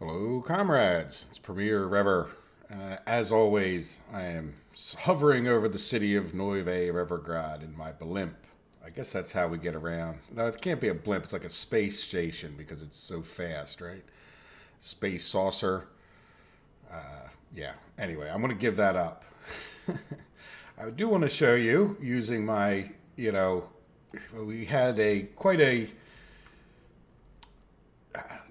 Hello, comrades. It's Premier Rever. As always, I am hovering over the city of Neuve Revergrad in my blimp. I guess that's how we get around. No, it can't be a blimp. It's like a space station because it's so fast, right? Space saucer. Yeah. Anyway, I'm going to give that up. I do want to show you using my, we had a quite a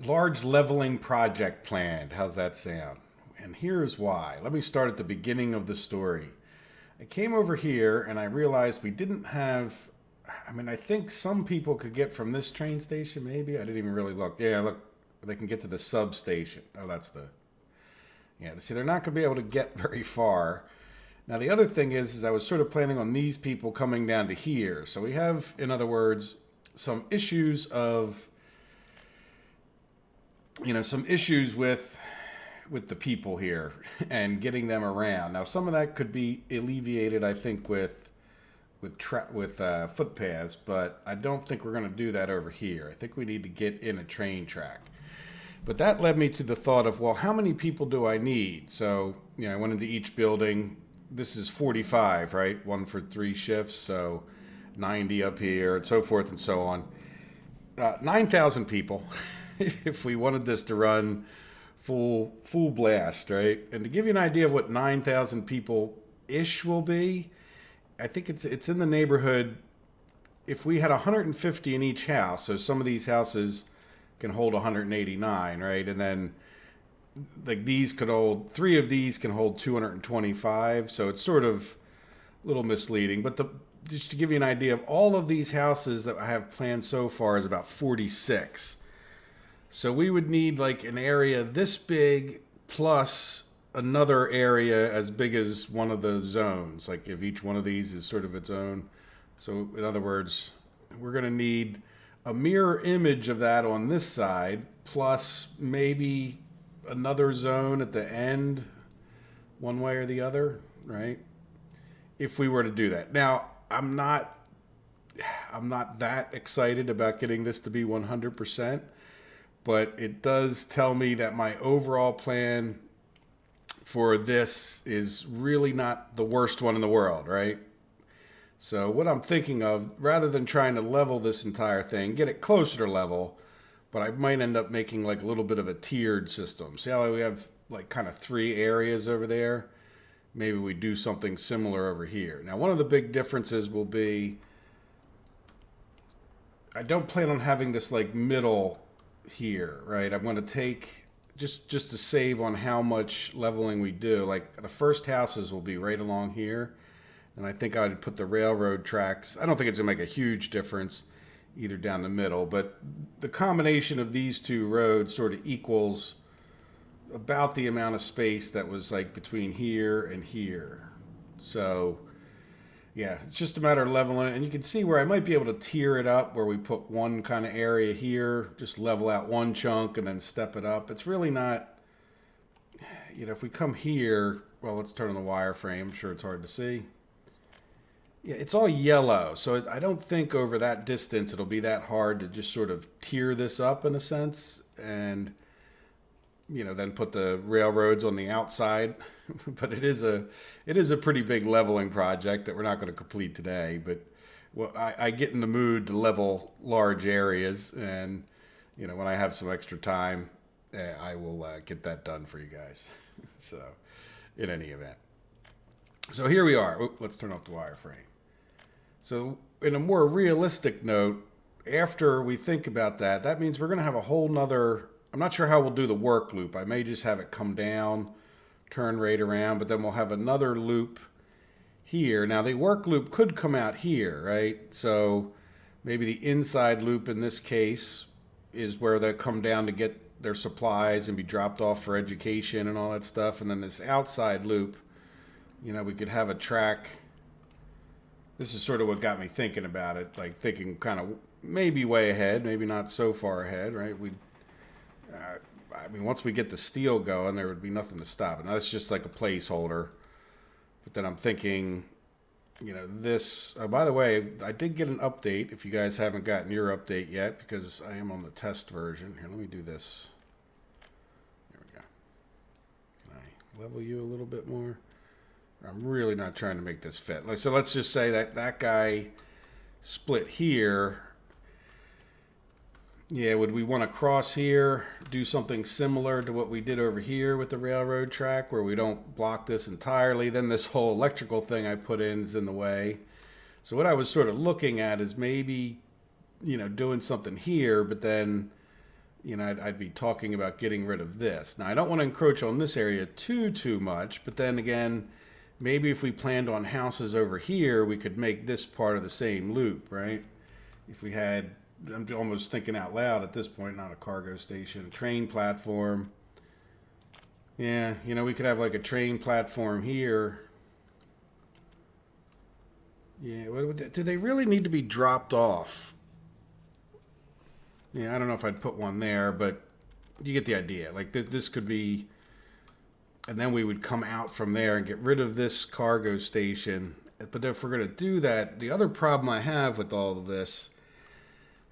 large leveling project planned. How's that sound? And here's why. Let me start at the beginning of the story. I came over here and I realized we didn't have. I think some people could get from this train station, maybe. I didn't even really look. Yeah, look, they can get to the substation. Oh, that's the. Yeah, see, they're not going to be able to get very far. Now, the other thing is I was sort of planning on these people coming down to here. So we have, in other words, some issues of some issues with the people here and getting them around. Now, some of that could be alleviated, I think, with footpaths, but I don't think we're going to do that over here. I think we need to get in a train track. But that led me to the thought of, well, how many people do I need? So, I went into each building. This is 45, right? One for 3 shifts, so 90 up here, and so forth and so on. 9,000 people. If we wanted this to run full blast, right? And to give you an idea of what 9,000 people ish will be, I think it's in the neighborhood. If we had 150 in each house, so some of these houses can hold 189, right? And then like these could hold 3 of these can hold 225, so it's sort of a little misleading. But just to give you an idea of all of these houses that I have planned so far is about 46. So we would need like an area this big plus another area as big as one of the zones. Like if each one of these is sort of its own. So in other words, we're going to need a mirror image of that on this side plus maybe another zone at the end, one way or the other, right? If we were to do that. Now, I'm not that excited about getting this to be 100%. But it does tell me that my overall plan for this is really not the worst one in the world, right? So what I'm thinking of, rather than trying to level this entire thing, get it closer to level, but I might end up making like a little bit of a tiered system. See how we have like kind of 3 areas over there? Maybe we do something similar over here. Now, one of the big differences will be I don't plan on having this like middle here, right? I'm going to take just to save on how much leveling we do. Like the first houses will be right along here, and I think I'd put the railroad tracks. I don't think it's going to make a huge difference either down the middle, but the combination of these 2 roads sort of equals about the amount of space that was like between here and here. So yeah, it's just a matter of leveling it. And you can see where I might be able to tier it up where we put one kind of area here, just level out one chunk and then step it up. It's really not, if we come here, well, let's turn on the wireframe. I'm sure it's hard to see. Yeah, it's all yellow. So I don't think over that distance it'll be that hard to just sort of tier this up in a sense. And then put the railroads on the outside. But it is a pretty big leveling project that we're not going to complete today. But well, I get in the mood to level large areas, and when I have some extra time, I will get that done for you guys. So, in any event, so here we are. Let's turn off the wireframe. So, in a more realistic note, after we think about that, that means we're going to have a whole nother. I'm not sure how we'll do the work loop. I may just have it come down, turn right around, but then we'll have another loop here. Now, the work loop could come out here, right? So maybe the inside loop in this case is where they come down to get their supplies and be dropped off for education and all that stuff. And then this outside loop, we could have a track. This is sort of what got me thinking about it, like thinking kind of maybe way ahead, maybe not so far ahead, right? Once we get the steel going, there would be nothing to stop it. Now, that's just like a placeholder. But then I'm thinking, this. Oh, by the way, I did get an update. If you guys haven't gotten your update yet, because I am on the test version. Here, let me do this. Level you a little bit more. I'm really not trying to make this fit. So let's just say that that guy split here. Yeah, would we want to cross here, do something similar to what we did over here with the railroad track where we don't block this entirely? Then this whole electrical thing I put in is in the way. So what I was sort of looking at is maybe, doing something here, but then, I'd be talking about getting rid of this. Now, I don't want to encroach on this area too much, but then again, maybe if we planned on houses over here, we could make this part of the same loop, right? If we had, I'm almost thinking out loud at this point, not a cargo station, a train platform. Yeah, we could have like a train platform here. Yeah, do they really need to be dropped off? Yeah, I don't know if I'd put one there, but you get the idea. Like this could be, and then we would come out from there and get rid of this cargo station. But if we're going to do that, the other problem I have with all of this,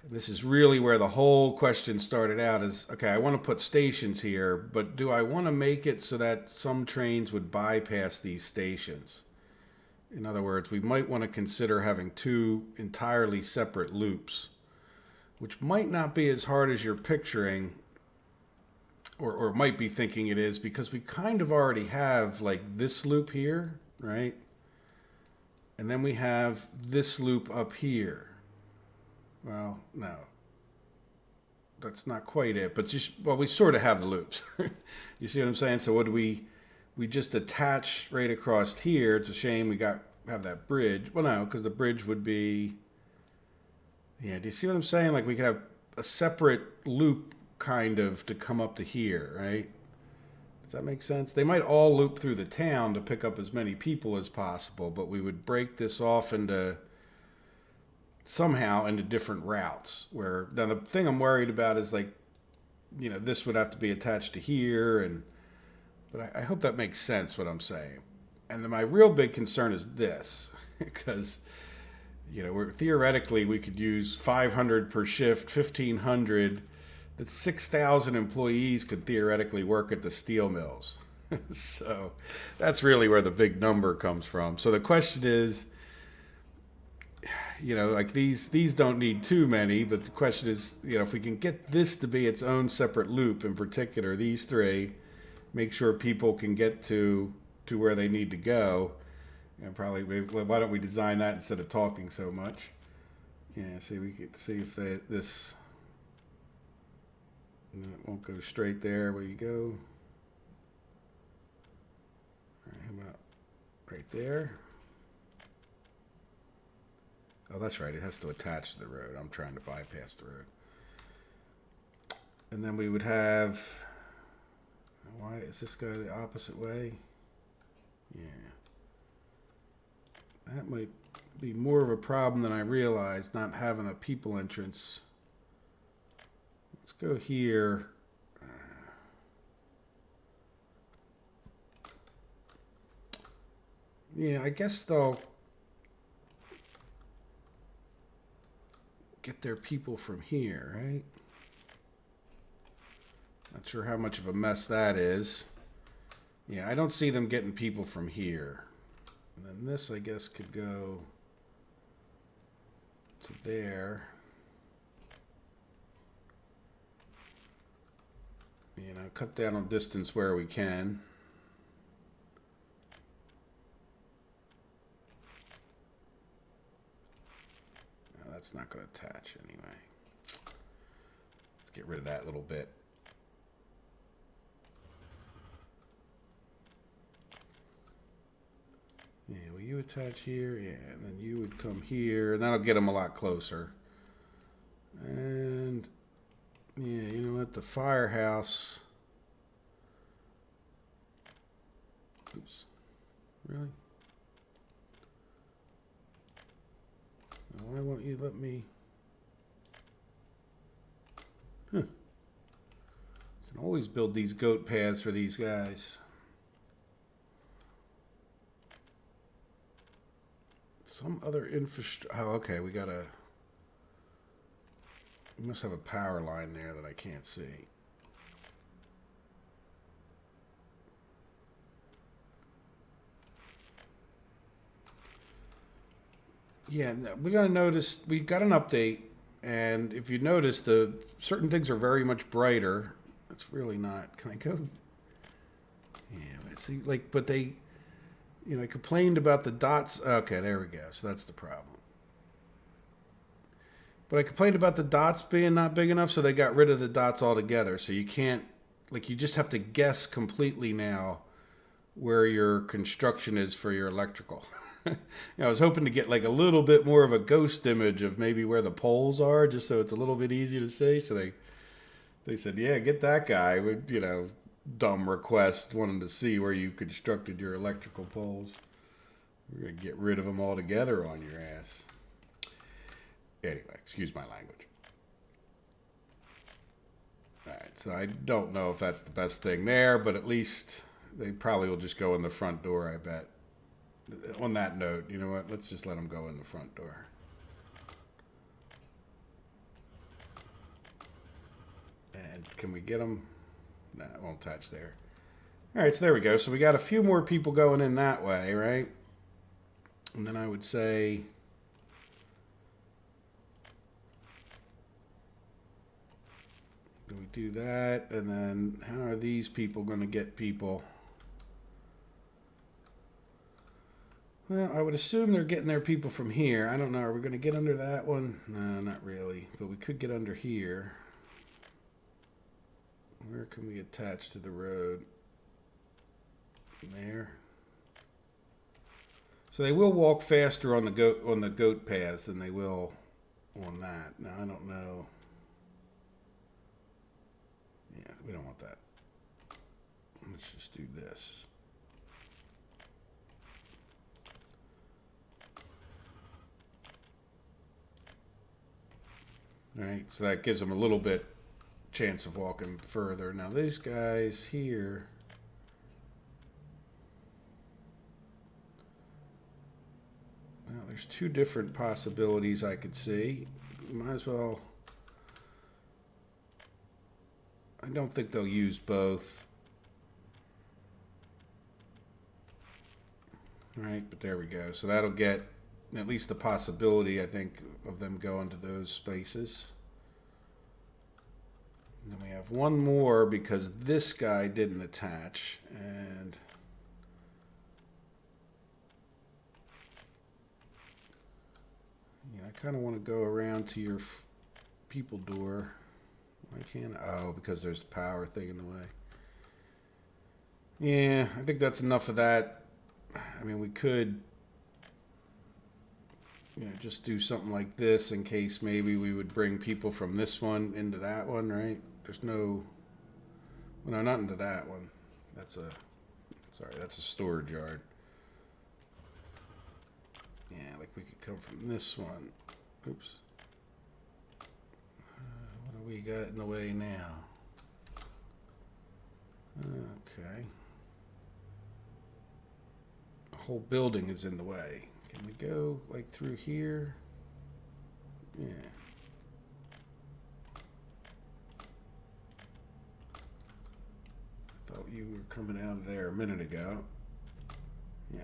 and this is really where the whole question started out, is, okay, I want to put stations here, but do I want to make it so that some trains would bypass these stations? In other words, we might want to consider having two entirely separate loops, which might not be as hard as you're picturing, or might be thinking it is, because we kind of already have like this loop here, right? And then we have this loop up here. Well, no, that's not quite it, but we sort of have the loops. You see what I'm saying? So what do we just attach right across here? It's a shame we have that bridge. Well, no, because the bridge would be, yeah, do you see what I'm saying? Like we could have a separate loop kind of to come up to here, right? Does that make sense? They might all loop through the town to pick up as many people as possible, but we would break this off into somehow into different routes. Where now the thing I'm worried about is like, this would have to be attached to here, but I hope that makes sense what I'm saying. And then my real big concern is this, because theoretically we could use 500 per shift, 1,500. That 6,000 employees could theoretically work at the steel mills. So that's really where the big number comes from. So the question is, like these don't need too many, but the question is, if we can get this to be its own separate loop, in particular these three, make sure people can get to where they need to go. And probably, why don't we design that instead of talking so much? Yeah, see, we could see if this, it won't go straight there. Where you go? All right, how about right there? Oh, that's right. It has to attach to the road. I'm trying to bypass the road. And then we would have, why is this guy the opposite way? Yeah. That might be more of a problem than I realized, not having a people entrance. Let's go here. Yeah, I guess they'll get their people from here, right? Not sure how much of a mess that is. Yeah, I don't see them getting people from here. And then this, I guess, could go to there. Cut down on distance where we can. No, that's not going to attach anyway. Let's get rid of that little bit. Yeah, will you attach here? Yeah, and then you would come here, and that'll get them a lot closer. And yeah, you know what? The firehouse. Oops. Really? Why won't you let me? Huh. Can always build these goat paths for these guys. Some other infrastructure. Oh, okay. We must have a power line there that I can't see. Yeah, we're gonna notice we got an update, and if you notice, the certain things are very much brighter. It's really not. Can I go? Yeah, let's see, like, but they, I complained about the dots. Okay, there we go. So that's the problem. But I complained about the dots being not big enough, so they got rid of the dots altogether. So you can't, like, you just have to guess completely now where your construction is for your electrical. I was hoping to get like a little bit more of a ghost image of maybe where the poles are, just so it's a little bit easier to see. So they said, yeah, get that guy. With dumb request wanting to see where you constructed your electrical poles. We're gonna get rid of them altogether on your ass. Anyway, excuse my language. All right, so I don't know if that's the best thing there, but at least they probably will just go in the front door, I bet. On that note, you know what? Let's just let them go in the front door. And can we get them? Nah, it won't touch there. All right, so there we go. So we got a few more people going in that way, right? And then I would say, do we do that? And then how are these people going to get people? Well, I would assume they're getting their people from here. I don't know. Are we going to get under that one? No, not really. But we could get under here. Where can we attach to the road? There. So they will walk faster on the goat paths than they will on that. Now I don't know. Yeah, we don't want that. Let's just do this. All right, so that gives them a little bit chance of walking further. Now these guys here, well, there's two different possibilities I could see. You might as well. I don't think they'll use both. All right, but there we go. So that'll get at least the possibility, I think, of them going to those spaces. And then we have one more because this guy didn't attach, and I kind of want to go around to your people door. Why can't I? Oh, because there's the power thing in the way. Yeah, I think that's enough of that. I mean, we could just do something like this in case maybe we would bring people from this one into that one, right? There's no, well, no, not into that one. That's a storage yard. Yeah, like we could come from this one. Oops. What do we got in the way now? Okay. The whole building is in the way. Can we go like through here? Yeah. Thought you were coming out of there a minute ago. Yeah.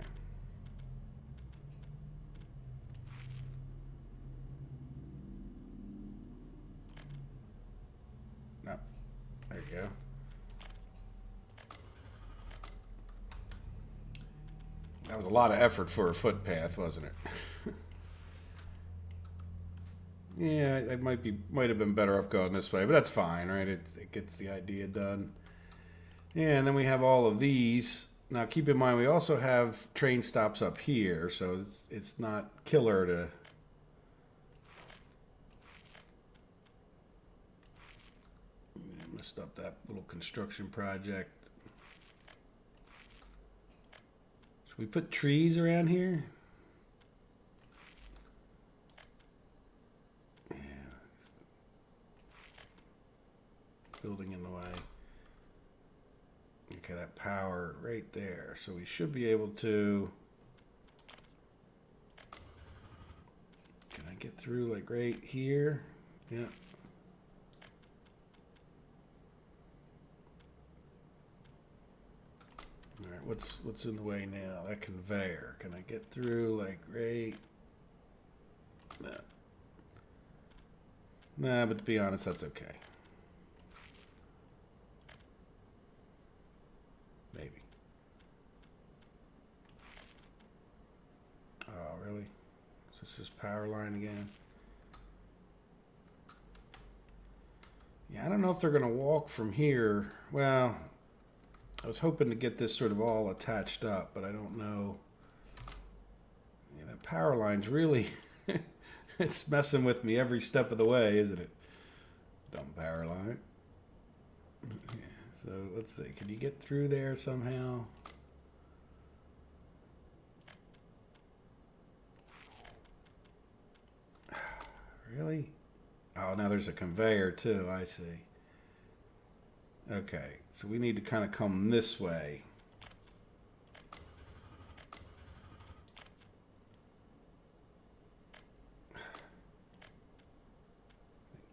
No. There you go. That was a lot of effort for a footpath, wasn't it? Yeah, it might have been better off going this way, but that's fine, right? It gets the idea done. Yeah, and then we have all of these. Now, keep in mind, we also have train stops up here, so it's not killer to. Messed up that little construction project. Should we put trees around here? Yeah. Building in the way. Okay, that power right there. So we should be able to. Can I get through like right here? Yeah. All right, what's in the way now? That conveyor. Can I get through like right No. Nah, but to be honest, that's okay. Maybe. Oh, really? Is this his power line again? Yeah, I don't know if they're going to walk from here. Well, I was hoping to get this sort of all attached up, but I don't know. Yeah, that power line's really, it's messing with me every step of the way, isn't it? Dumb power line. Yeah, so let's see. Can you get through there somehow? Really? Oh, now there's a conveyor too, I see. Okay, so we need to kind of come this way.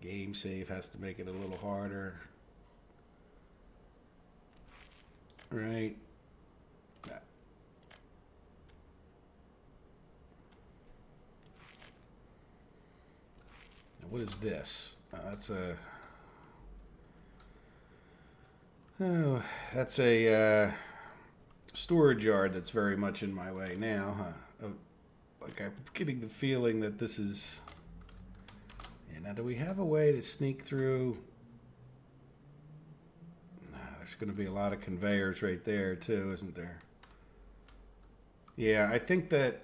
Game save has to make it a little harder. Right? What is this? That's a... Oh, that's a storage yard that's very much in my way now, huh? Like I'm getting the feeling that this is... Yeah, now do we have a way to sneak through? Nah, there's going to be a lot of conveyors right there too, isn't there? Yeah, I think that...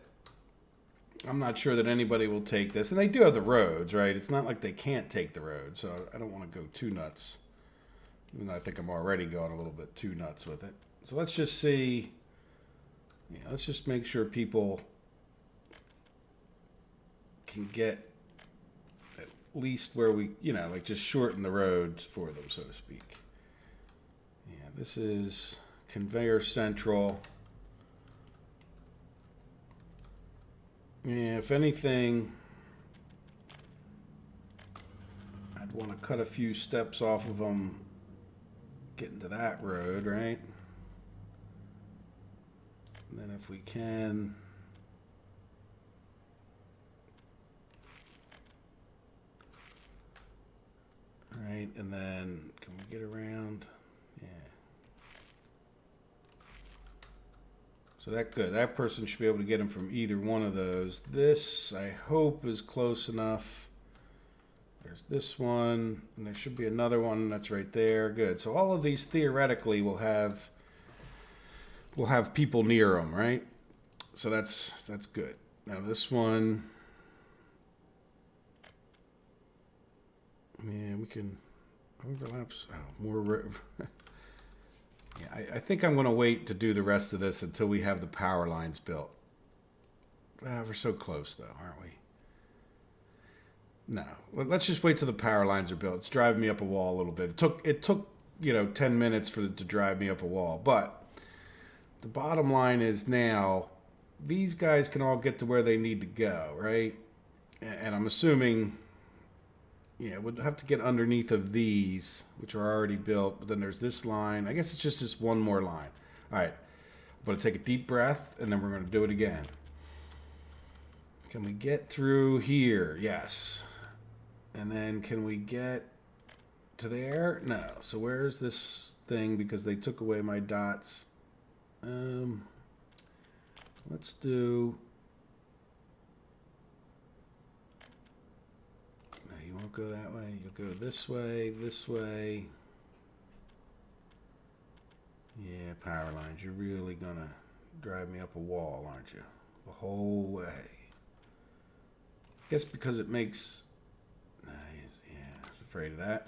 I'm not sure that anybody will take this. And they do have the roads, right? It's not like they can't take the road, so I don't want to go too nuts. Even though I think I'm already going a little bit too nuts with it. So let's just see. Yeah, let's just make sure people can get at least where we, you know, like just shorten the road for them, so to speak. Yeah, this is conveyor central. Yeah, if anything, I'd want to cut a few steps off of them getting to that road, right? And then if we can... Right, and then can we get around? Yeah. So that good. That person should be able to get him from either one of those. This, I hope, is close enough. There's this one, and there should be another one that's right there. Good. So all of these theoretically will have people near them, right? So that's good. Now this one, yeah, we can overlaps. Oh, more. Yeah, I think I'm going to wait to do the rest of this until we have the power lines built. We're so close, though, aren't we? No, let's just wait till the power lines are built. It's driving me up a wall a little bit. It took 10 minutes for it to drive me up a wall. But the bottom line is now these guys can all get to where they need to go, right? And I'm assuming, yeah, we'll have to get underneath of these, which are already built. But then there's this line. I guess it's just this one more line. All right, I'm going to take a deep breath, and then we're going to do it again. Can we get through here? Yes. And then can we get to there? No. So where's this thing? Because they took away my dots. Let's do... No, you won't go that way. You'll go this way, this way. Yeah, power lines. You're really going to drive me up a wall, aren't you? The whole way. I guess because it makes... Yeah, I was afraid of that.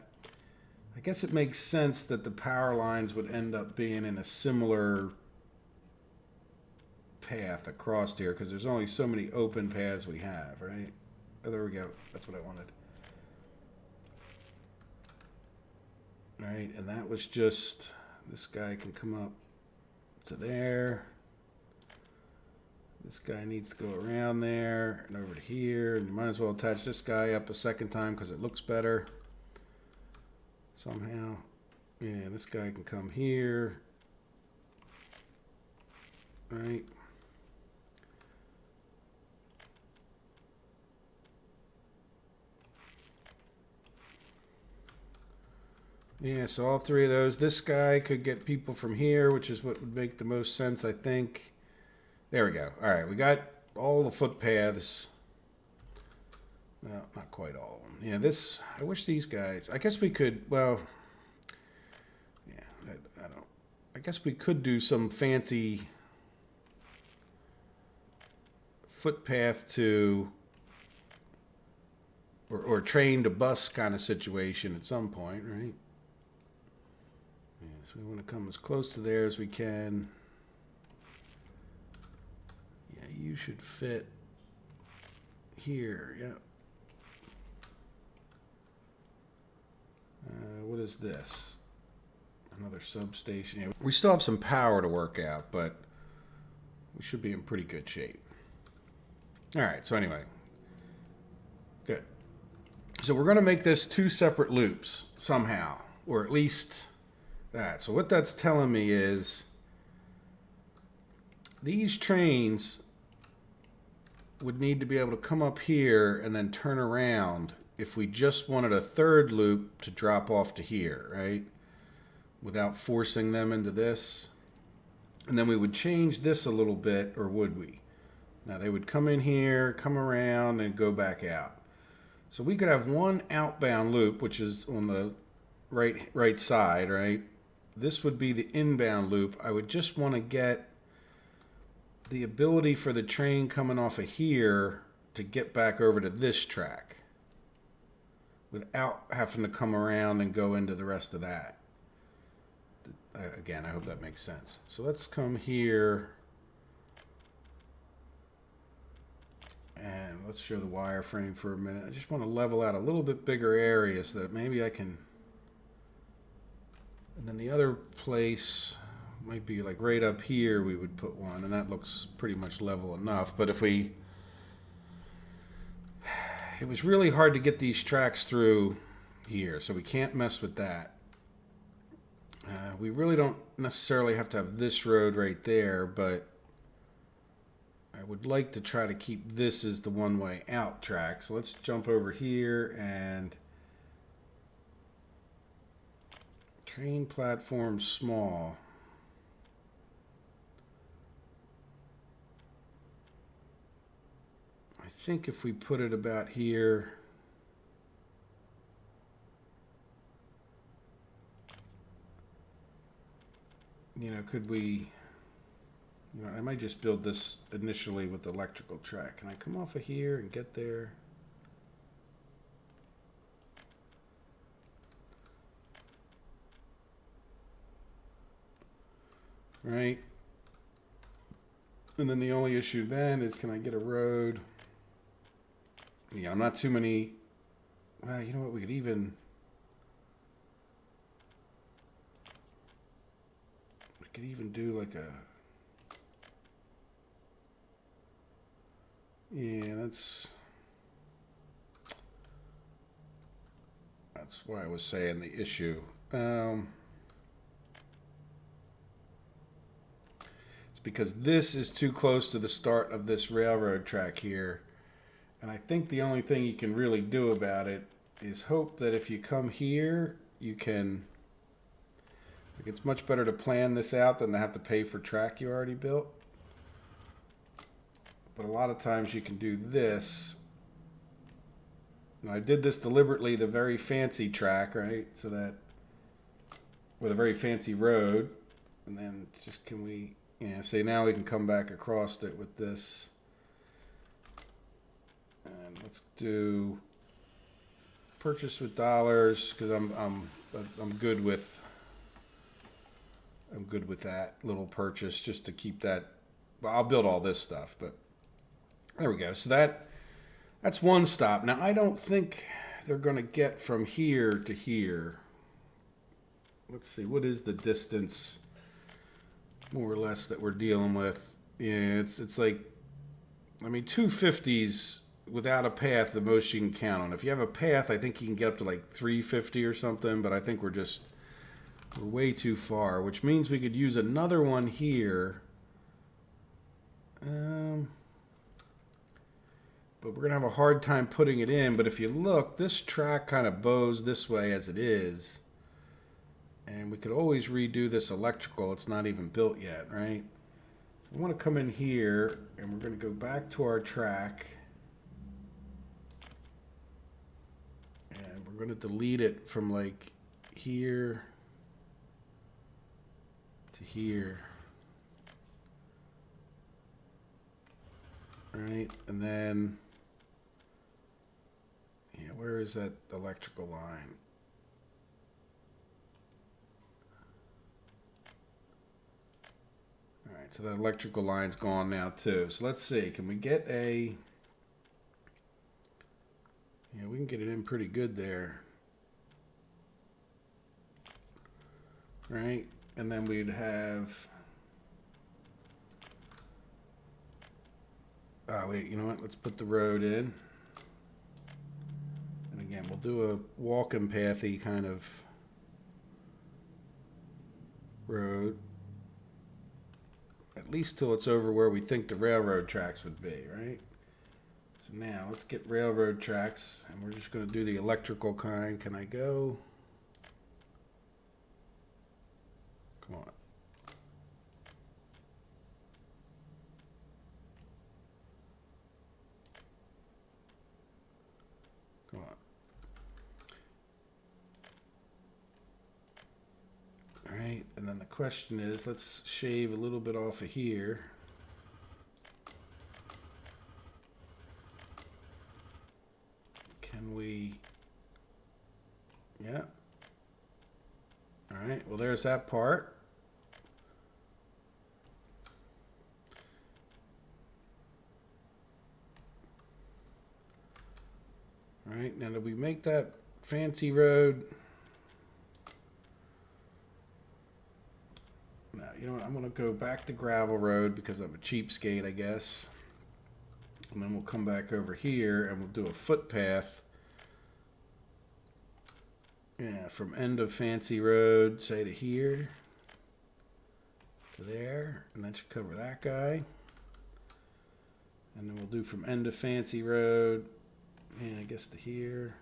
I guess it makes sense that the power lines would end up being in a similar path across here because there's only so many open paths we have, right? Oh, there we go. That's what I wanted. All right, and that was just... This guy can come up to there. This guy needs to go around there and over to here. And you might as well attach this guy up a second time because it looks better. Somehow. Yeah, this guy can come here. Right. Yeah, so all three of those. This guy could get people from here, which is what would make the most sense, I think. There we go. All right, we got all the footpaths. Well, not quite all of them. Yeah, this, I wish these guys, I guess we could, well, yeah, I don't, I guess we could do some fancy footpath to, or train to bus kind of situation at some point, right? Yeah, so we want to come as close to there as we can. Yeah, you should fit here, yeah. What is this? Another substation. Yeah, we still have some power to work out, but we should be in pretty good shape. All right, so anyway, good. So we're going to make this two separate loops somehow, or at least that. So what that's telling me is these trains would need to be able to come up here and then turn around if we just wanted a third loop to drop off to here, right? Without forcing them into this. And then we would change this a little bit, or would we? Now they would come in here, come around, and go back out. So we could have one outbound loop, which is on the right side, right? This would be the inbound loop. I would just want to get the ability for the train coming off of here to get back over to this track without having to come around and go into the rest of that. Again, I hope that makes sense. So let's come here and let's show the wireframe for a minute. I just want to level out a little bit bigger area so that maybe I can, and then the other place might be like right up here we would put one, and that looks pretty much level enough. But if we, it was really hard to get these tracks through here, so we can't mess with that. We really don't necessarily have to have this road right there, but I would like to try to keep this as the one-way out track. So let's jump over here and train platform small. I think if we put it about here, you know, could we, you know, I might just build this initially with the electrical track. Can I come off of here and get there? Right. And then the only issue then is, can I get a road? Yeah, I'm not too many. Well, you know what? We could even do like a. Yeah, that's why I was saying the issue. It's because this is too close to the start of this railroad track here. And I think the only thing you can really do about it is hope that if you come here, you can, like, it's much better to plan this out than to have to pay for track you already built. But a lot of times you can do this. And I did this deliberately, the very fancy track, right? So that, with a very fancy road. And then just can we, yeah, say now we can come back across it with this. And let's do purchase with dollars, because I'm good with that little purchase, just to keep that. Well, I'll build all this stuff, but there we go. So that's one stop. Now I don't think they're going to get from here to here. Let's see, what is the distance more or less that we're dealing with? Yeah, it's like, I mean, 250s without a path, the most you can count on. If you have a path, I think you can get up to like 350 or something, but I think we're way too far, which means we could use another one here. But we're gonna have a hard time putting it in. But if you look, this track kind of bows this way as it is. And we could always redo this electrical. It's not even built yet, right? So I want to come in here, and we're going to go back to our track. And we're going to delete it from like here to here. Right? And then, yeah, where is that electrical line? All right, so that electrical line's gone now too. So let's see, can we get a, yeah, we can get it in pretty good there. Right? And then we'd have, oh wait, you know what? Let's put the road in. And again, we'll do a walking pathy kind of road. At least till it's over where we think the railroad tracks would be, right? So now let's get railroad tracks, and we're just going to do the electrical kind. Can I go? Come on. Come on. All right, and then the question is, let's shave a little bit off of here. Can we? Yeah. All right, well, there's that part. All right, now did we make that fancy road? No, you know what? I'm going to go back to gravel road because I'm a cheapskate, I guess. And then we'll come back over here and we'll do a footpath. Yeah, from end of fancy road, say to here, to there, and that should cover that guy. And then we'll do from end of fancy road, and I guess to here.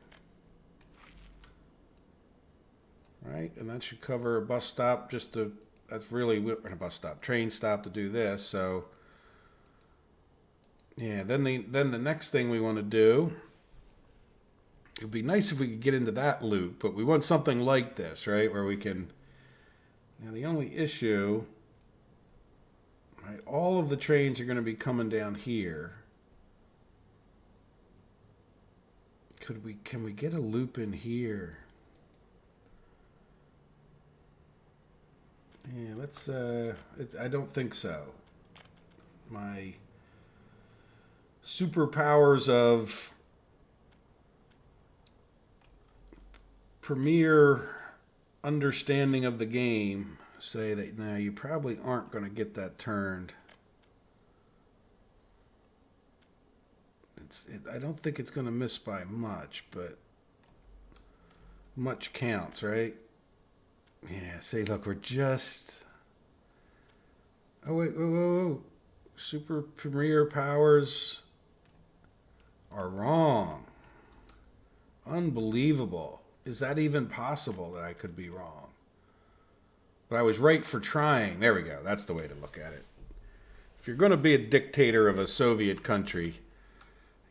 Right, and that should cover a bus stop, just to, that's really a bus stop, train stop to do this. So yeah, then the next thing we want to do, it would be nice if we could get into that loop, but we want something like this, right, where we can. Now the only issue, right, all of the trains are going to be coming down here. Can we get a loop in here? Yeah, let's, I don't think so. My superpowers of premier understanding of the game say that, no, you probably aren't going to get that turned. I don't think it's going to miss by much, but much counts, right? Yeah, say, look, we're just... Oh, wait, whoa, whoa, whoa. Super premier powers are wrong. Unbelievable. Is that even possible that I could be wrong? But I was right for trying. There we go. That's the way to look at it. If you're going to be a dictator of a Soviet country,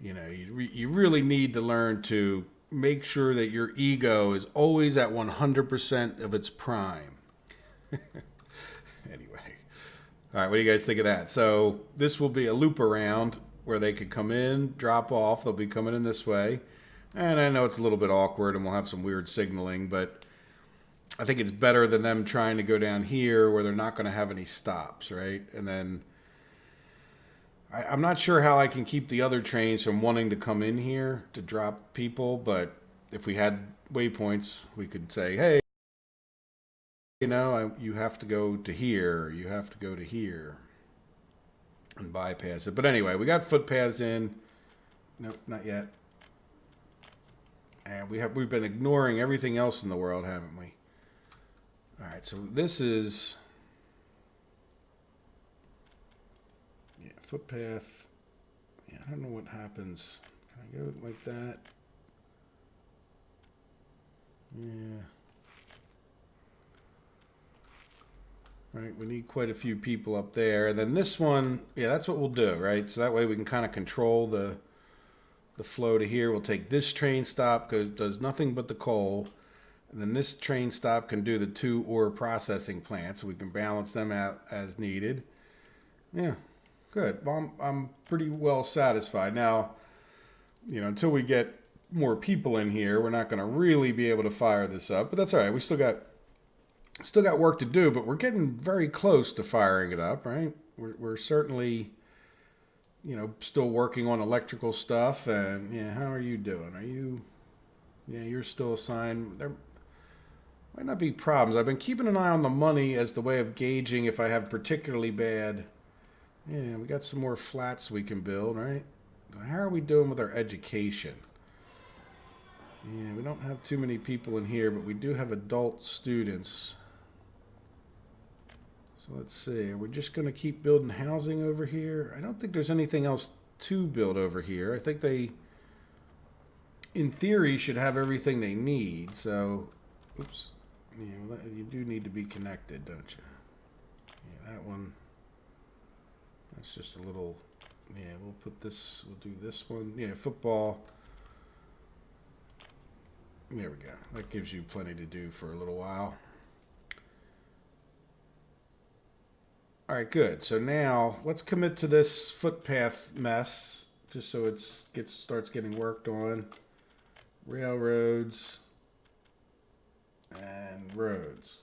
you know, you really need to learn to make sure that your ego is always at 100% of its prime. Anyway. All right, what do you guys think of that? So this will be a loop around where they could come in, drop off. They'll be coming in this way. And I know it's a little bit awkward and we'll have some weird signaling, but I think it's better than them trying to go down here where they're not going to have any stops, right? And then I'm not sure how I can keep the other trains from wanting to come in here to drop people, but if we had waypoints, we could say, hey, you know, you have to go to here, or you have to go to here, and bypass it. But anyway, we got footpaths in. Nope, not yet. And we've been ignoring everything else in the world, haven't we? All right, so this is... Yeah, footpath. Yeah, I don't know what happens. Can I go like that? Yeah. right? We need quite a few people up there. And then this one, yeah, that's what we'll do, right? So that way we can kind of control the flow to here. We'll take this train stop because it does nothing but the coal. And then this train stop can do the 2 ore processing plants, so we can balance them out as needed. Yeah, good. Well, I'm pretty well satisfied. Now, until we get more people in here, we're not going to really be able to fire this up, but that's all right. We still got work to do, but we're getting very close to firing it up, right? We're certainly, still working on electrical stuff. And yeah, how are you doing? You're still assigned. There might not be problems. I've been keeping an eye on the money as the way of gauging if I have particularly bad. Yeah, we got some more flats we can build, right? How are we doing with our education? Yeah, we don't have too many people in here, but we do have adult students. So let's see. We're just going to keep building housing over here. I don't think there's anything else to build over here. I think they, in theory, should have everything they need. So, oops. Yeah, you do need to be connected, don't you? Yeah, that one. That's just a little. Yeah, we'll do this one. Yeah, football. There we go. That gives you plenty to do for a little while. All right, good. So now let's commit to this footpath mess, just so it starts getting worked on. Railroads and roads.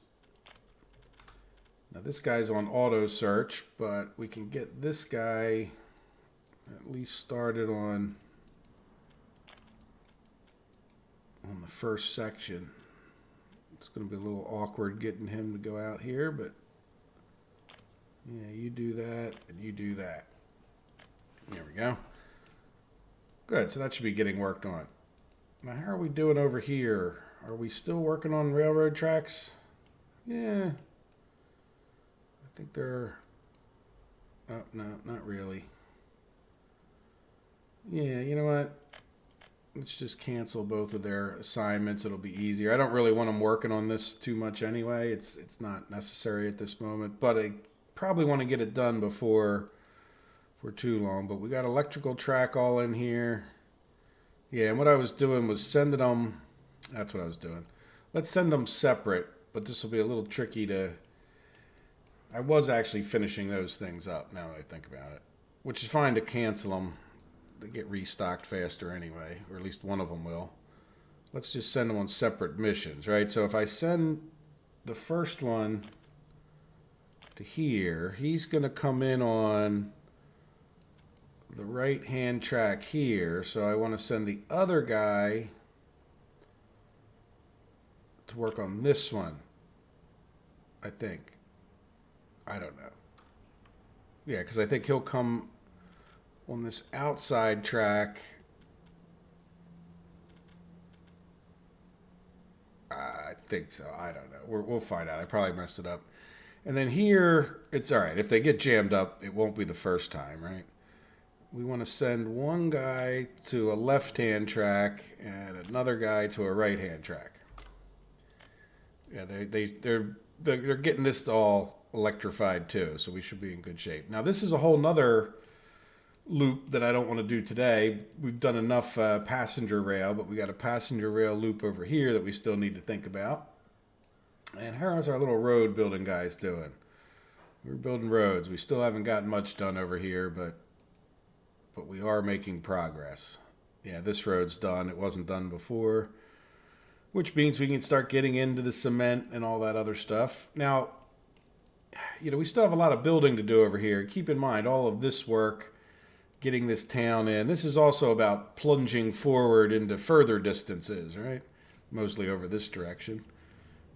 Now this guy's on auto search, but we can get this guy at least started on the first section. It's going to be a little awkward getting him to go out here, but yeah, you do that and you do that. There we go. Good, so that should be getting worked on. Now how are we doing over here? Are we still working on railroad tracks? Yeah. I think they're... Oh, no, not really. Yeah, you know what? Let's just cancel both of their assignments. It'll be easier. I don't really want them working on this too much anyway. It's not necessary at this moment, but I probably want to get it done before for too long. But we got electrical track all in here. Yeah, and what I was doing was sending them... That's what I was doing. Let's send them separate, but this will be a little tricky to... I was actually finishing those things up now that I think about it, which is fine to cancel them. They get restocked faster anyway, or at least one of them will. Let's just send them on separate missions, right? So if I send the first one to here, he's going to come in on the right-hand track here. So I want to send the other guy to work on this one, I think. I don't know. Yeah, because I think he'll come on this outside track. I think so. I don't know. We'll find out. I probably messed it up. And then here, it's all right. If they get jammed up, it won't be the first time, right? We want to send one guy to a left-hand track and another guy to a right-hand track. Yeah, they're getting this all electrified too, so we should be in good shape. Now this is a whole nother loop that I don't want to do today. We've done enough passenger rail, but we got a passenger rail loop over here that we still need to think about. And how's our little road building guys doing? We're building roads. We still haven't gotten much done over here, but we are making progress. Yeah, this road's done. It wasn't done before, which means we can start getting into the cement and all that other stuff. Now, we still have a lot of building to do over here. Keep in mind, all of this work, getting this town in, this is also about plunging forward into further distances, right? Mostly over this direction.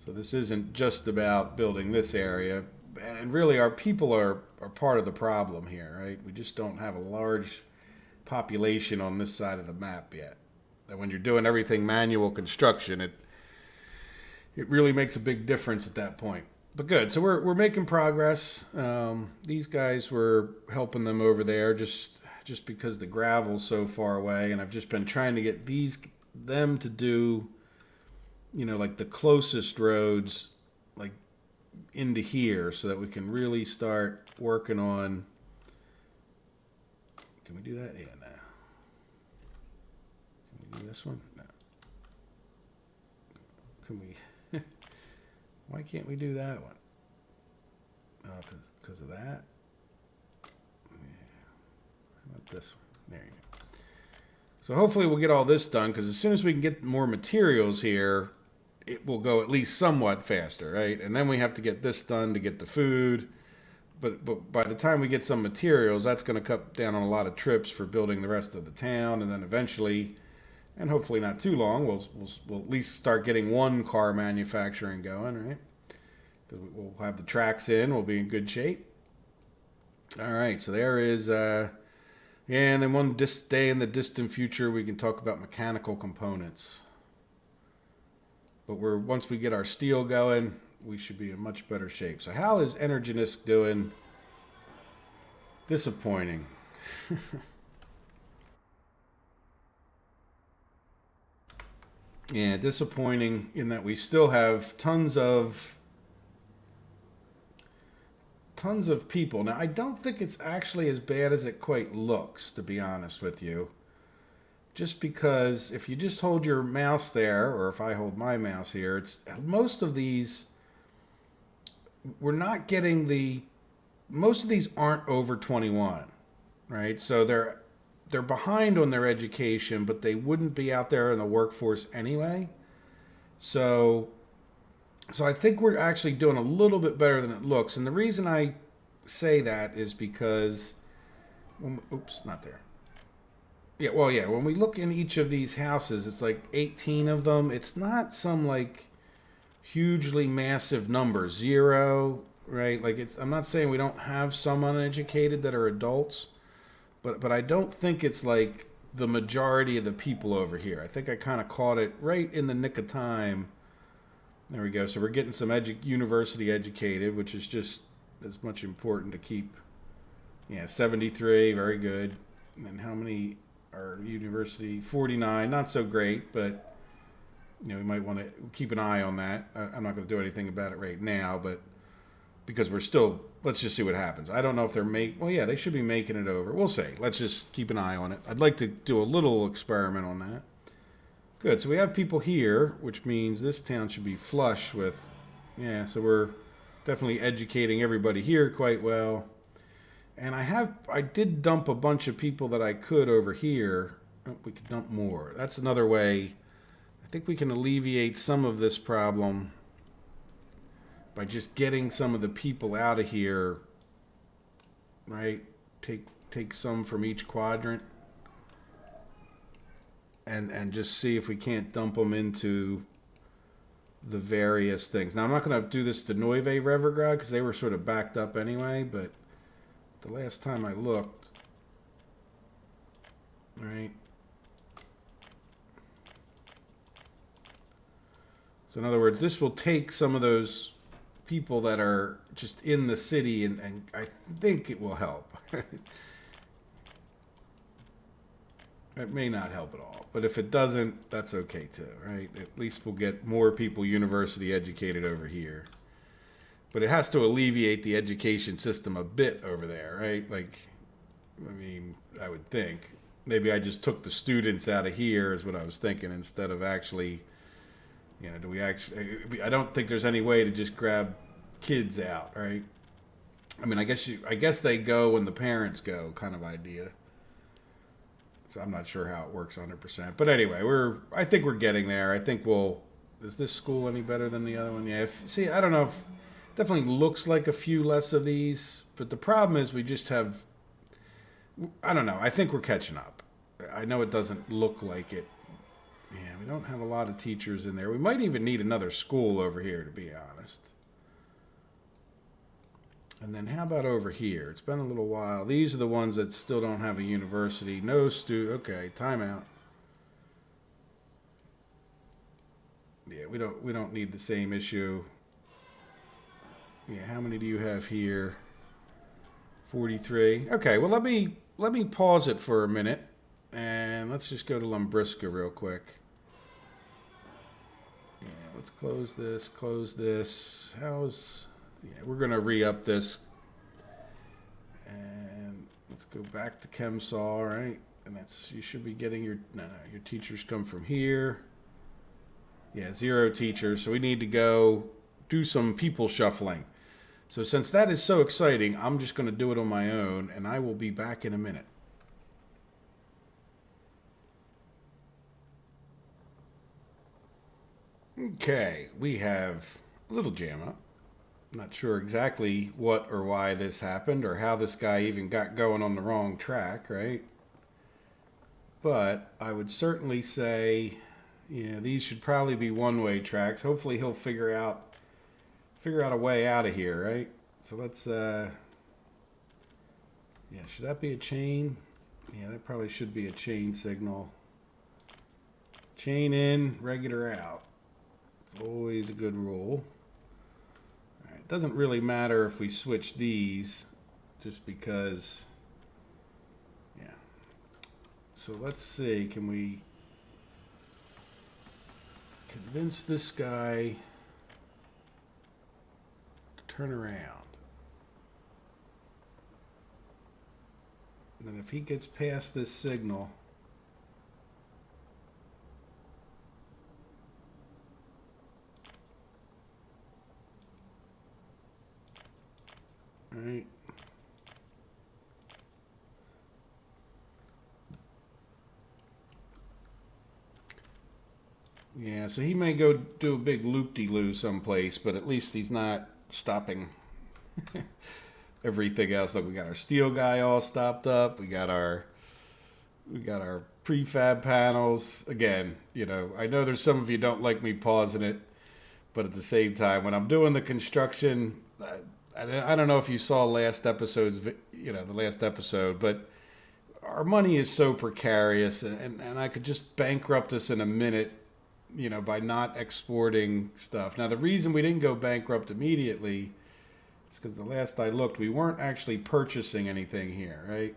So this isn't just about building this area. And really, our people are part of the problem here, right? We just don't have a large population on this side of the map yet. And when you're doing everything manual construction, it really makes a big difference at that point. But good, so we're making progress. These guys were helping them over there just because the gravel's so far away, and I've just been trying to get them to do, like the closest roads, like into here so that we can really start working on. Can we do that? Yeah, no. Can we do this one? No. Can we? Why can't we do that one? Oh, because of that. Yeah. How about this one? There you go. So hopefully we'll get all this done, because as soon as we can get more materials here, it will go at least somewhat faster, right? And then we have to get this done to get the food. But by the time we get some materials, that's going to cut down on a lot of trips for building the rest of the town. And then eventually, and hopefully not too long, we'll at least start getting one car manufacturing going, right? Because we'll have the tracks in, we'll be in good shape. All right, so there is... yeah, and then one day in the distant future, we can talk about mechanical components. But once we get our steel going, we should be in much better shape. So how is Energenisk doing? Disappointing. Yeah, disappointing in that we still have tons of people. Now, I don't think it's actually as bad as it quite looks, to be honest with you. Just because if you just hold your mouse there, or if I hold my mouse here, it's most of these, we're not getting most of these aren't over 21, right? So they're behind on their education, but they wouldn't be out there in the workforce anyway. So I think we're actually doing a little bit better than it looks. And the reason I say that is because, oops, not there. Yeah, well, yeah, when we look in each of these houses, it's like 18 of them. It's not some like hugely massive number, 0, right? Like I'm not saying we don't have some uneducated that are adults, but I don't think it's like the majority of the people over here. I think I kind of caught it right in the nick of time. There we go. So we're getting some university educated, which is just as much important to keep. Yeah, 73, very good. And how many are university? 49, not so great, but we might want to keep an eye on that. I'm not going to do anything about it right now, but because we're still, let's just see what happens. I don't know if well, yeah, they should be making it over. We'll see. Let's just keep an eye on it. I'd like to do a little experiment on that. Good, so we have people here, which means this town should be flush with, yeah, so we're definitely educating everybody here quite well. And I did dump a bunch of people that I could over here. Oh, we could dump more. That's another way. I think we can alleviate some of this problem by just getting some of the people out of here, right? Take some from each quadrant. And just see if we can't dump them into the various things. Now, I'm not going to do this to Neuve Revergrad because they were sort of backed up anyway, but the last time I looked, right? So in other words, this will take some of those people that are just in the city, and I think it will help. It may not help at all, but if it doesn't, that's okay too, right? At least we'll get more people university educated over here. But it has to alleviate the education system a bit over there, right? Like, I mean, I would think. Maybe I just took the students out of here is what I was thinking, instead of actually, do we actually, I don't think there's any way to just grab kids out, right? I mean, I guess they go when the parents go, kind of idea. So I'm not sure how it works 100%. But anyway, I think we're getting there. I think is this school any better than the other one? Yeah, see, I don't know if, definitely looks like a few less of these, but the problem is we just have, I don't know, I think we're catching up. I know it doesn't look like it. Yeah, we don't have a lot of teachers in there. We might even need another school over here, to be honest. And then how about over here? It's been a little while. These are the ones that still don't have a university. No okay, timeout. Yeah, we don't need the same issue. Yeah, how many do you have here? 43. Okay, well let me pause it for a minute, and let's just go to Lumbriska real quick. Yeah, let's close this. Yeah, we're going to re-up this. And let's go back to ChemSol, right? And that's, you should be getting your, no, your teachers come from here. Yeah, 0 teachers. So we need to go do some people shuffling. So since that is so exciting, I'm just going to do it on my own, and I will be back in a minute. Okay, we have a little jam up. Not sure exactly what or why this happened or how this guy even got going on the wrong track, right? But I would certainly say, yeah, these should probably be one-way tracks. Hopefully he'll figure out a way out of here, right? So let's, yeah, should that be a chain? Yeah, that probably should be a chain signal. Chain in, regular out. It's always a good rule. All right, it doesn't really matter if we switch these, just because, yeah. So let's see, can we convince this guy to turn around? And then if he gets past this signal, right? Yeah, so he may go do a big loop-de-loo someplace, but at least he's not stopping everything else. Like, we got our steel guy all stopped up. We got our prefab panels. Again, you know, I know there's some of you don't like me pausing it, but at the same time, when I'm doing the construction, I don't know if you saw last episode's, you know, the last episode, but our money is so precarious, and I could just bankrupt us in a minute, you know, by not exporting stuff. Now, the reason we didn't go bankrupt immediately is because the last I looked, we weren't actually purchasing anything here, right?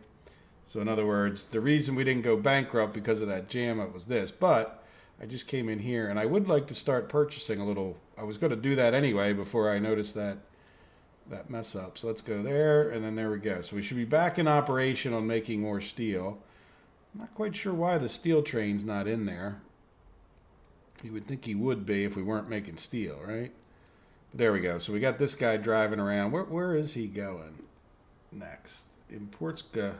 So in other words, the reason we didn't go bankrupt because of that jam up was this. But I just came in here, and I would like to start purchasing a little. I was going to do that anyway before I noticed that mess up. So let's go there, and then there we go. So we should be back in operation on making more steel. I'm not quite sure why the steel train's not in there. You would think he would be if we weren't making steel, right? But there we go. So we got this guy driving around. Where is he going next? Imports go.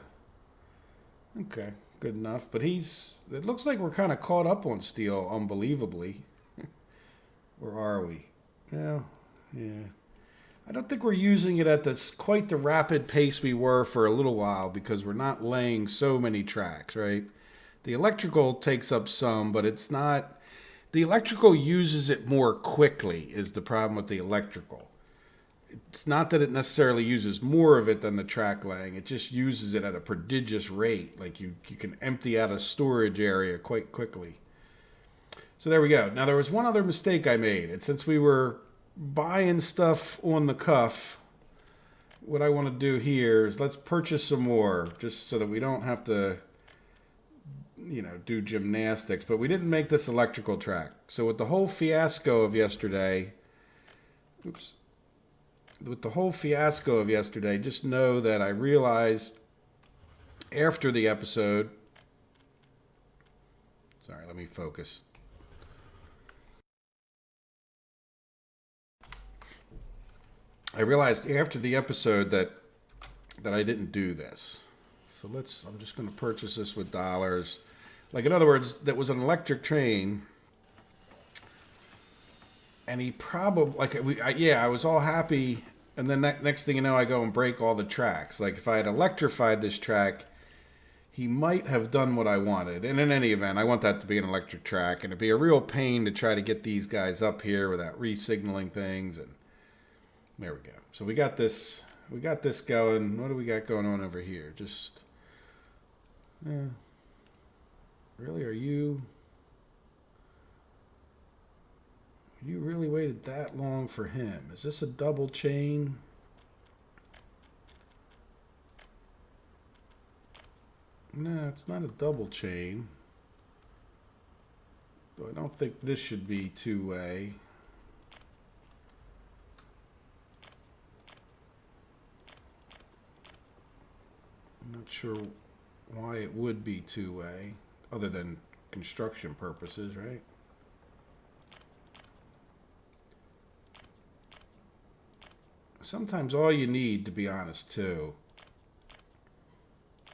Okay, good enough. But it looks like we're kind of caught up on steel, unbelievably. Where are we? Well, yeah. I don't think we're using it at quite the rapid pace we were for a little while because we're not laying so many tracks, right? The electrical takes up some, but it's not. The electrical uses it more quickly is the problem with the electrical. It's not that it necessarily uses more of it than the track laying. It just uses it at a prodigious rate. Like you can empty out a storage area quite quickly. So there we go. Now there was one other mistake I made. And since we were buying stuff on the cuff, what I want to do here is let's purchase some more just so that we don't have to, you know, do gymnastics. But we didn't make this electrical track. So with the whole fiasco of yesterday, just know that I realized after the episode, sorry, let me focus. I realized after the episode that I didn't do this. So I'm just going to purchase this with dollars. Like, in other words, that was an electric train. And he probably, I was all happy. And then next thing you know, I go and break all the tracks. Like, if I had electrified this track, he might have done what I wanted. And in any event, I want that to be an electric track. And it'd be a real pain to try to get these guys up here without re-signaling things. And there we go. So we got this going. What do we got going on over here? Just, really, are you really waited that long for him? Is this a double chain? No, it's not a double chain. But I don't think this should be two-way. Not sure why it would be two-way, other than construction purposes, right? Sometimes all you need, to be honest, too,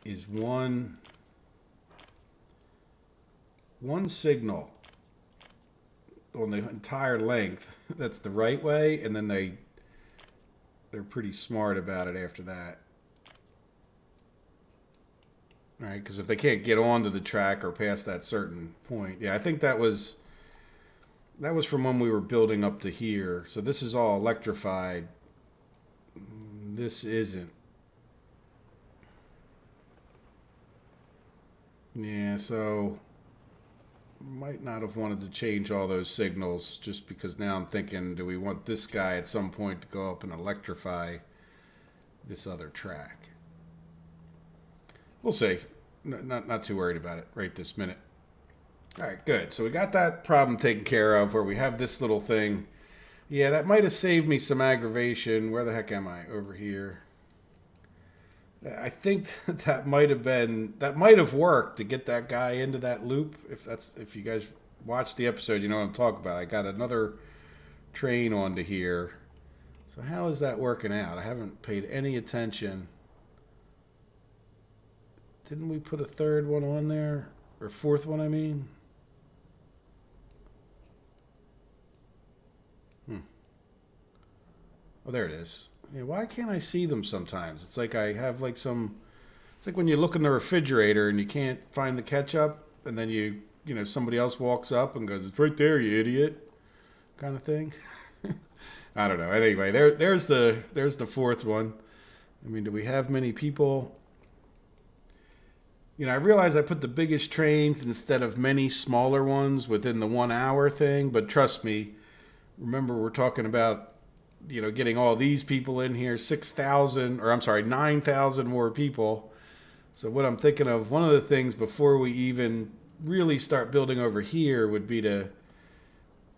is one signal on the entire length that's the right way, and then they're pretty smart about it after that. Right? Because if they can't get onto the track or past that certain point. Yeah, I think that was from when we were building up to here. So this is all electrified. This isn't. Yeah, so might not have wanted to change all those signals, just because now I'm thinking, do we want this guy at some point to go up and electrify this other track? We'll see. Not too worried about it right this minute. All right, good. So we got that problem taken care of, where we have this little thing. Yeah, that might have saved me some aggravation. Where the heck am I? Over here. I think that might have worked to get that guy into that loop. If you guys watched the episode, you know what I'm talking about. I got another train onto here. So how is that working out? I haven't paid any attention. Didn't we put a third one on there? Or fourth one, I mean? Oh, there it is. Yeah, why can't I see them sometimes? It's like I have like some... It's like when you look in the refrigerator and you can't find the ketchup, and then you know, somebody else walks up and goes, "It's right there, you idiot," kind of thing. I don't know. Anyway, there's the fourth one. I mean, do we have many people? You know, I realize I put the biggest trains instead of many smaller ones within the 1 hour thing, but trust me, remember we're talking about, you know, getting all these people in here, 9,000 more people. So what I'm thinking of, one of the things before we even really start building over here would be to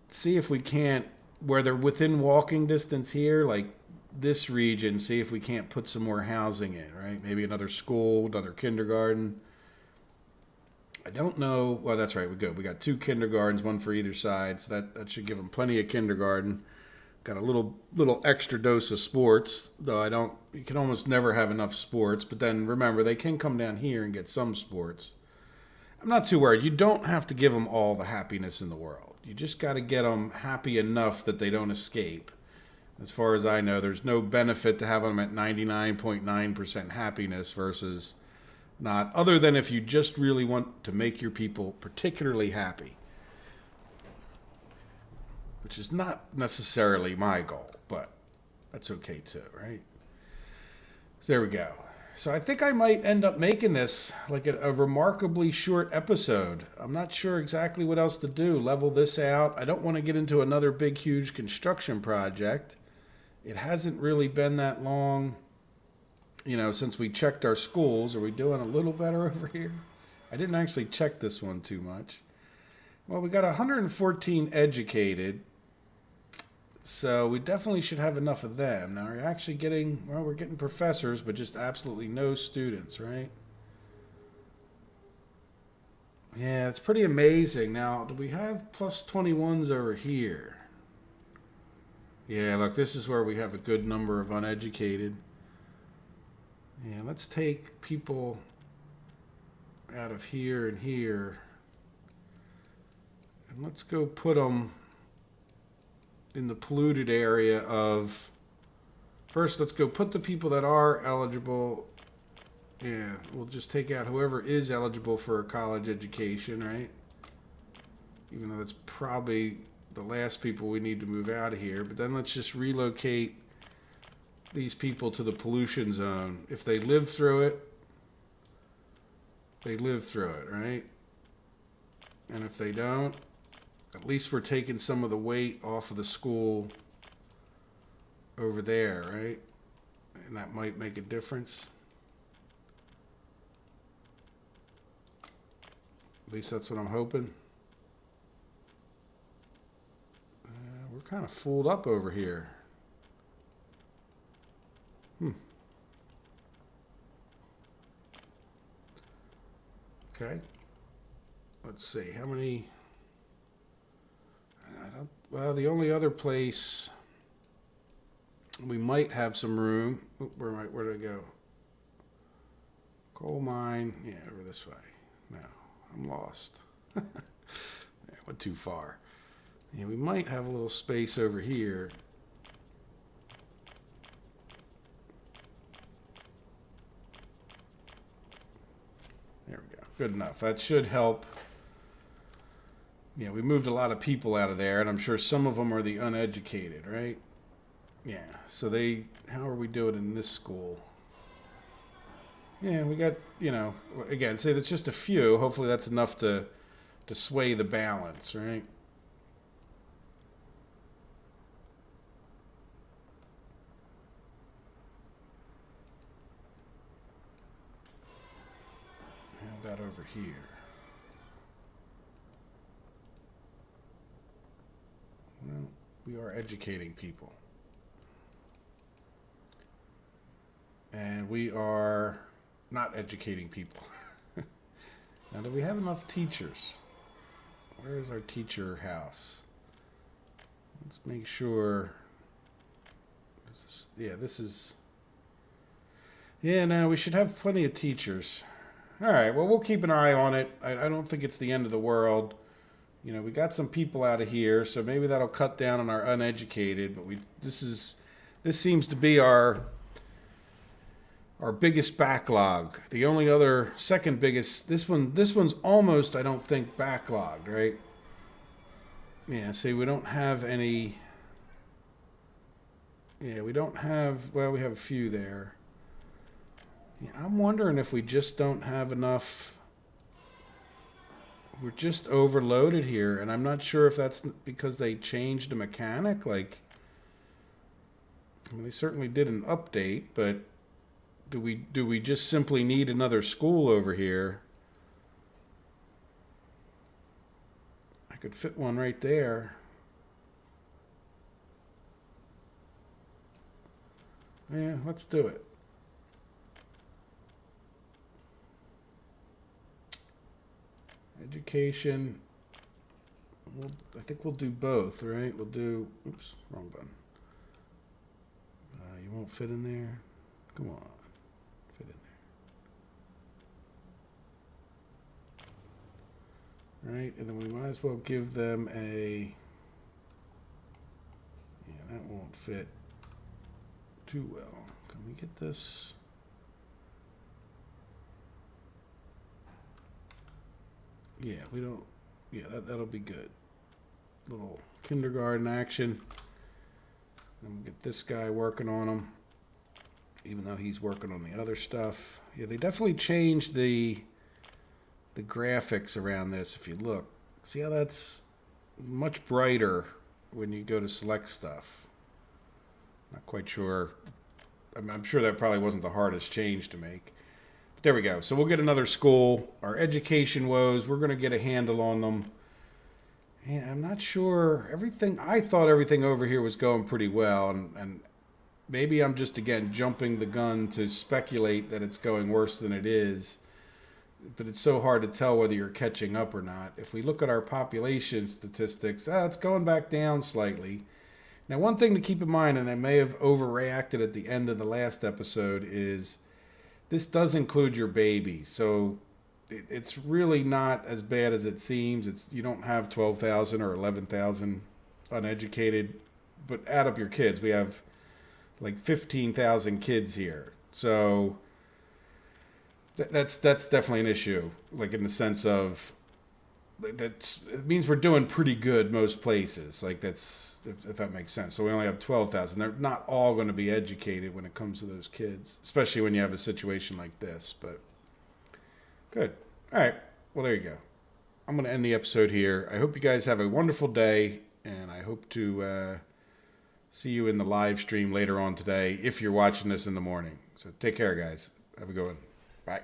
see if we can't, where they're within walking distance here, like this region, see if we can't put some more housing in, right? Maybe another school, another kindergarten. I don't know. Well, that's right. We got 2 kindergartens, one for either side. So that should give them plenty of kindergarten. Got a little extra dose of sports, though you can almost never have enough sports. But then remember, they can come down here and get some sports. I'm not too worried. You don't have to give them all the happiness in the world. You just got to get them happy enough that they don't escape. As far as I know, there's no benefit to having them at 99.9% happiness versus not, other than if you just really want to make your people particularly happy, which is not necessarily my goal, but that's okay too, right? So there we go. So I think I might end up making this like a remarkably short episode. I'm not sure exactly what else to do. Level this out. I don't want to get into another big, huge construction project. It hasn't really been that long, you know, since we checked our schools. Are we doing a little better over here? I didn't actually check this one too much. Well, we got 114 educated. So we definitely should have enough of them. Now we're actually getting, well, we're getting professors, but just absolutely no students, right? Yeah, it's pretty amazing. Now, do we have plus 21s over here? Yeah, look, this is where we have a good number of uneducated. Yeah, let's take people out of here and here. And let's go put them in the polluted area of... First, let's go put the people that are eligible. Yeah, we'll just take out whoever is eligible for a college education, right? Even though that's probably the last people we need to move out of here. But then let's just relocate these people to the pollution zone. If they live through it, they live through it, right? And if they don't, at least we're taking some of the weight off of the school over there, right? And that might make a difference. At least that's what I'm hoping. We're kind of fooled up over here. Okay. Let's see, how many? Well, the only other place we might have some room. Where did I go? Coal mine. Yeah, over this way. No, I'm lost. Yeah, went too far. Yeah, we might have a little space over here. There we go. Good enough. That should help. Yeah, we moved a lot of people out of there, and I'm sure some of them are the uneducated, right? Yeah. So how are we doing in this school? Yeah, we got, again, say that's just a few. Hopefully that's enough to sway the balance, right? How about over here? Well, we are educating people. And we are not educating people. Now, do we have enough teachers? Where is our teacher house? Let's make sure. This is. Yeah, no, we should have plenty of teachers. All right, well, we'll keep an eye on it. I don't think it's the end of the world. We got some people out of here, so maybe that'll cut down on our uneducated. But this seems to be our biggest backlog. The only other second biggest, this one's almost, I don't think, backlogged, right? Yeah, see, we don't have any. Yeah, we don't have. Well, we have a few there. Yeah, I'm wondering if we just don't have enough. We're just overloaded here, and I'm not sure if that's because they changed the mechanic. Like, I mean, they certainly did an update, but do we just simply need another school over here? I could fit one right there. Yeah, let's do it. Education. I think we'll do both, right? We'll do. Oops, wrong button. You won't fit in there. Come on, fit in there. Right, and then we might as well give them a. Yeah, that won't fit too well. Can we get this? Yeah, we don't. Yeah, that'll be good. Little kindergarten action. And we'll get this guy working on them, even though he's working on the other stuff. Yeah, they definitely changed the graphics around this. If you look, see how that's much brighter when you go to select stuff. Not quite sure. I'm sure that probably wasn't the hardest change to make. There we go. So we'll get another school. Our education woes, we're going to get a handle on them. Yeah, I'm not sure. I thought everything over here was going pretty well. And maybe I'm just, again, jumping the gun to speculate that it's going worse than it is. But it's so hard to tell whether you're catching up or not. If we look at our population statistics, it's going back down slightly. Now, one thing to keep in mind, and I may have overreacted at the end of the last episode, is this does include your baby, so it's really not as bad as it seems. You don't have 12,000 or 11,000 uneducated, but add up your kids. We have like 15,000 kids here, so that's definitely an issue. Like in the sense of it means we're doing pretty good most places. Like that's if that makes sense. So we only have 12,000. They're not all going to be educated when it comes to those kids, especially when you have a situation like this. But good. All right. Well, there you go. I'm going to end the episode here. I hope you guys have a wonderful day, and I hope to see you in the live stream later on today if you're watching this in the morning. So take care, guys. Have a good one. Bye.